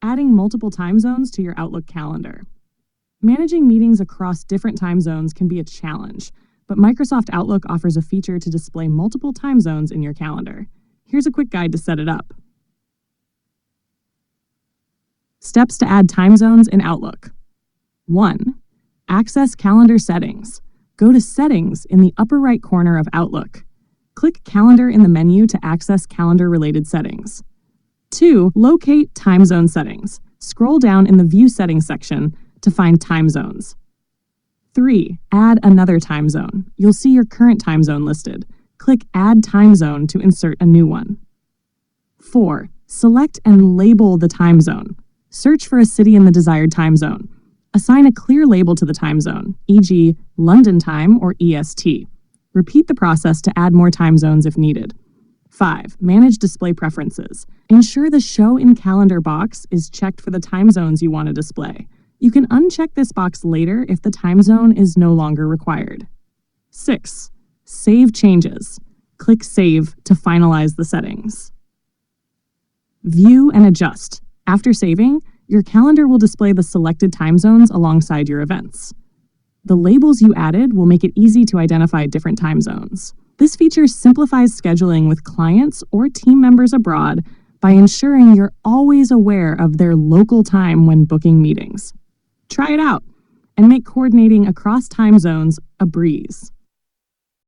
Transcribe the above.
Adding multiple time zones to your Outlook calendar. Managing meetings across different time zones can be a challenge, but Microsoft Outlook offers a feature to display multiple time zones in your calendar. Here's a quick guide to set it up. Steps to add time zones in Outlook. 1. Access calendar settings. Go to Settings in the upper right corner of Outlook. Click Calendar in the menu to access calendar-related settings. 2. Locate time zone settings. Scroll down in the View Settings section to find time zones. 3. Add another time zone. You'll see your current time zone listed. Click Add Time Zone to insert a new one. 4. Select and label the time zone. Search for a city in the desired time zone. Assign a clear label to the time zone, e.g., London time or EST. Repeat the process to add more time zones if needed. 5. Manage display preferences. Ensure the Show in Calendar box is checked for the time zones you want to display. You can uncheck this box later if the time zone is no longer required. 6. Save changes. Click Save to finalize the settings. View and adjust. After saving, your calendar will display the selected time zones alongside your events. The labels you added will make it easy to identify different time zones. This feature simplifies scheduling with clients or team members abroad by ensuring you're always aware of their local time when booking meetings. Try it out and make coordinating across time zones a breeze.